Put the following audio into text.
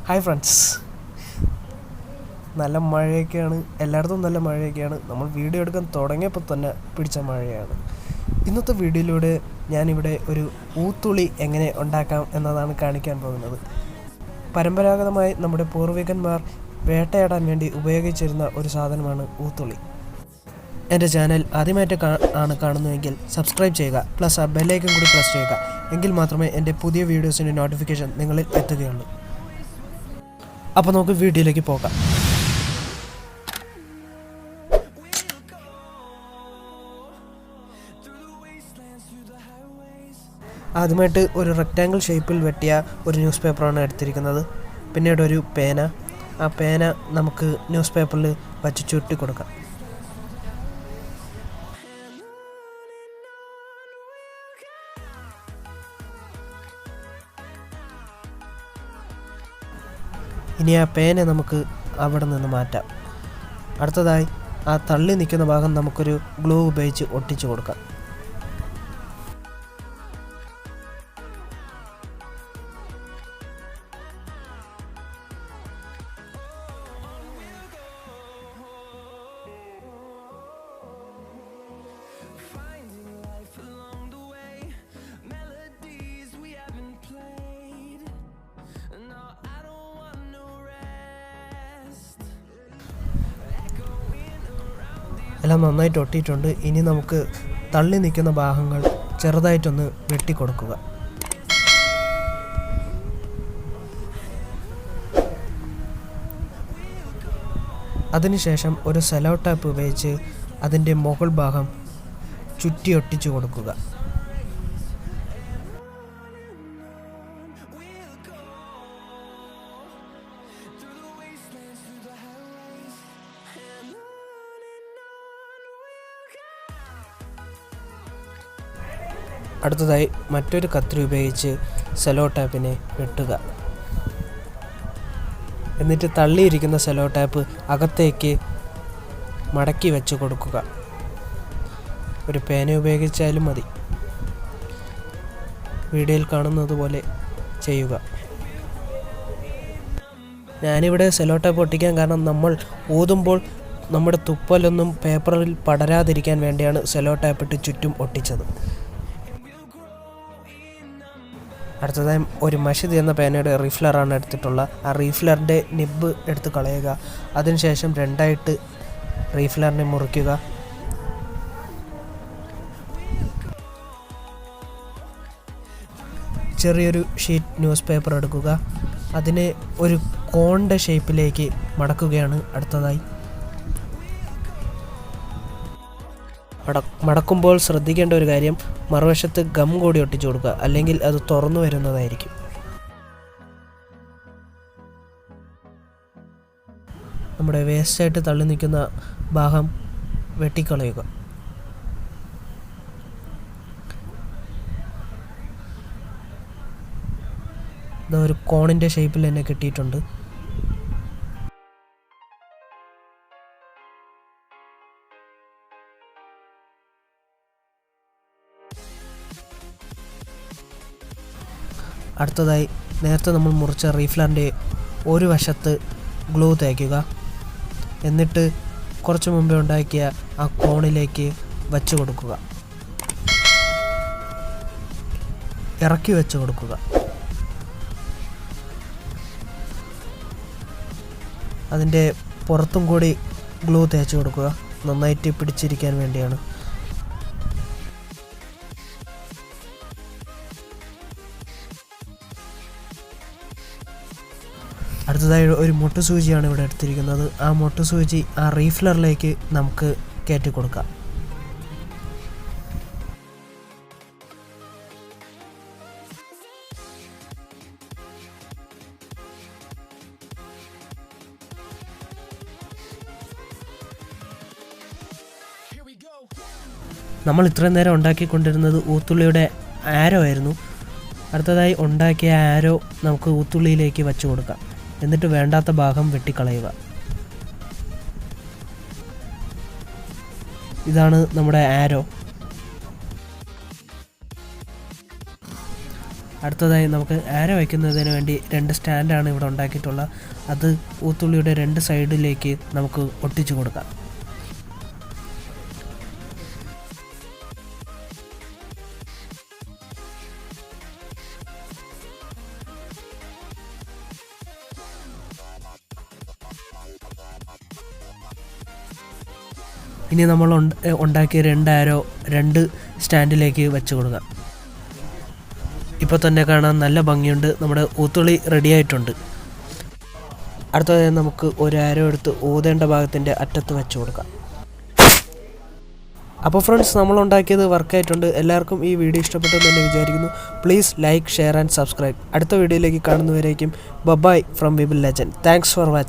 Hi friends, നല്ല മഴയൊക്കെയാണ്, എല്ലായിടത്തും നല്ല മഴയൊക്കെയാണ്. നമ്മൾ വീഡിയോ എടുക്കാൻ തുടങ്ങിയപ്പോൾ തന്നെ പിടിച്ച മഴയാണ്. ഇന്നത്തെ വീഡിയോയിലൂടെ ഞാനിവിടെ ഒരു ഊത്തുളി എങ്ങനെ ഉണ്ടാക്കാം എന്നതാണ് കാണിക്കാൻ പോകുന്നത്. പരമ്പരാഗതമായി നമ്മുടെ പൂർവികന്മാർ വേട്ടയാടാൻ വേണ്ടി ഉപയോഗിച്ചിരുന്ന ഒരു സാധനമാണ് ഊത്തുളി. എൻ്റെ ചാനൽ ആദ്യമായിട്ട് ആണ് കാണുന്നതെങ്കിൽ സബ്സ്ക്രൈബ് ചെയ്യുക, പ്ലസ് ആ ബെല്ലൈക്കൺ കൂടി പ്രസ് ചെയ്യുക. എങ്കിൽ മാത്രമേ എൻ്റെ പുതിയ വീഡിയോസിൻ്റെ നോട്ടിഫിക്കേഷൻ നിങ്ങളിൽ എത്തുകയുള്ളൂ. അപ്പോൾ നമുക്ക് വീഡിയോയിലേക്ക് പോകാം. ആദ്യമായിട്ട് ഒരു റെക്റ്റാങ്കിൾ ഷേപ്പിൽ വെട്ടിയ ഒരു ന്യൂസ് പേപ്പറാണ് എടുത്തിരിക്കുന്നത്. പിന്നീട് ഒരു പേന. ആ പേന നമുക്ക് ന്യൂസ് പേപ്പറിൽ വച്ച് ചുരുട്ടി കൊടുക്കാം. ഇനി ആ പേന നമുക്ക് അവിടെ നിന്ന് മാറ്റാം. അടുത്തതായി ആ തള്ളി നിൽക്കുന്ന ഭാഗം നമുക്കൊരു ഗ്ലൂ ഉപയോഗിച്ച് ഒട്ടിച്ചു കൊടുക്കാം. എല്ലാം നന്നായിട്ട് ഒട്ടിയിട്ടുണ്ട്. ഇനി നമുക്ക് തള്ളി നിൽക്കുന്ന ഭാഗങ്ങൾ ചെറുതായിട്ടൊന്ന് വെട്ടിക്കൊടുക്കുക. അതിനുശേഷം ഒരു സെലോ ടാപ്പ് ഉപയോഗിച്ച് അതിൻ്റെ മുകൾ ഭാഗം ചുറ്റി ഒട്ടിച്ചു കൊടുക്കുക. അടുത്തതായി മറ്റൊരു കത്രി ഉപയോഗിച്ച് സെലോ ടാപ്പിനെ വെട്ടുക. എന്നിട്ട് തള്ളിയിരിക്കുന്ന സെലോ ടാപ്പ് അകത്തേക്ക് മടക്കി വെച്ച് കൊടുക്കുക. ഒരു പേന ഉപയോഗിച്ചാലും മതി. വീഡിയോയിൽ കാണുന്നത് പോലെ ചെയ്യുക. ഞാനിവിടെ സെലോ ടാപ്പ് ഒട്ടിക്കാൻ കാരണം നമ്മൾ ഊതുമ്പോൾ നമ്മുടെ തുപ്പലൊന്നും പേപ്പറിൽ പടരാതിരിക്കാൻ വേണ്ടിയാണ് സെലോ ടാപ്പ് ഇട്ട് ചുറ്റും ഒട്ടിച്ചത്. അടുത്തതായി ഒരു മഷിദ് എന്ന പേനയുടെ റീഫിലറാണ് എടുത്തിട്ടുള്ള. ആ റീഫിലറിൻ്റെ നിബ്ബ് എടുത്ത് കളയുക. അതിനുശേഷം രണ്ടായിട്ട് റീഫിലറിനെ മുറിക്കുക. ചെറിയൊരു ഷീറ്റ് ന്യൂസ് പേപ്പർ എടുക്കുക. അതിനെ ഒരു കോണിൻ്റെ ഷേപ്പിലേക്ക് മടക്കുകയാണ് അടുത്തതായി. മടക്കുമ്പോൾ ശ്രദ്ധിക്കേണ്ട ഒരു കാര്യം, മറുവശത്ത് ഗം കൂടി ഒട്ടിച്ചു കൊടുക്കുക, അല്ലെങ്കിൽ അത് തുറന്നു വരുന്നതായിരിക്കും. നമ്മുടെ വേസ്റ്റായിട്ട് തള്ളി നിൽക്കുന്ന ഭാഗം വെട്ടിക്കളയുക. ഇത് ഒരു കോണിൻ്റെ ഷേപ്പിൽ തന്നെ കിട്ടിയിട്ടുണ്ട്. അടുത്തതായി നേരത്തെ നമ്മൾ മുറിച്ച റീഫിലറിൻ്റെ ഒരു വശത്ത് ഗ്ലൂ തേക്കുക. എന്നിട്ട് കുറച്ച് മുമ്പേ ഉണ്ടാക്കിയ ആ കോണിലേക്ക് വച്ച് കൊടുക്കുക. ഇറക്കി വെച്ച് കൊടുക്കുക. അതിൻ്റെ പുറത്തും കൂടി ഗ്ലൂ തേച്ച് കൊടുക്കുക. നന്നായിട്ട് പിടിച്ചിരിക്കാൻ വേണ്ടിയാണ്. അടുത്തതായി ഒരു മുട്ടുസൂചിയാണ് ഇവിടെ എടുത്തിരിക്കുന്നത്. ആ മുട്ടുസൂചി ആ റീഫിലറിലേക്ക് നമുക്ക് കയറ്റി കൊടുക്കാം. നമ്മൾ ഇത്രയും നേരം ഉണ്ടാക്കിക്കൊണ്ടിരുന്നത് ഊത്തുള്ളിയുടെ ആരോ ആയിരുന്നു. അടുത്തതായി ഉണ്ടാക്കിയ ആരോ നമുക്ക് ഊത്തുള്ളിയിലേക്ക് വച്ചു കൊടുക്കാം. എന്നിട്ട് വേണ്ടാത്ത ഭാഗം വെട്ടിക്കളയുക. ഇതാണ് നമ്മുടെ ആരോ. അടുത്തതായി നമുക്ക് ആരോ വയ്ക്കുന്നതിന് വേണ്ടി 2 സ്റ്റാൻഡാണ് ഇവിടെ ഉണ്ടാക്കിയിട്ടുള്ളത്. അത് ഊത്തുള്ളിയുടെ 2 സൈഡിലേക്ക് നമുക്ക് ഒട്ടിച്ചു കൊടുക്കാം. ഇനി നമ്മൾ ഉണ്ടാക്കിയ 2 ആരോ 2 സ്റ്റാൻഡിലേക്ക് വെച്ച് കൊടുക്കാം. ഇപ്പോൾ തന്നെ കാണാൻ നല്ല ഭംഗിയുണ്ട്. നമ്മുടെ ഊത്തുള്ളി റെഡി ആയിട്ടുണ്ട്. അടുത്തതായി നമുക്ക് ഒരു ആരോ എടുത്ത് ഊതേണ്ട ഭാഗത്തിൻ്റെ അറ്റത്ത് വെച്ച് കൊടുക്കാം. അപ്പോൾ ഫ്രണ്ട്സ്, നമ്മൾ ഉണ്ടാക്കിയത് വർക്കായിട്ടുണ്ട്. എല്ലാവർക്കും ഈ വീഡിയോ ഇഷ്ടപ്പെട്ടു എന്ന് വിചാരിക്കുന്നു. Please like, share and subscribe. അടുത്ത വീഡിയോയിലേക്ക് കാണുന്നവരേക്കും ബൈ ഫ്രം വിപിൾ ലെജൻഡ്. Thanks for watching.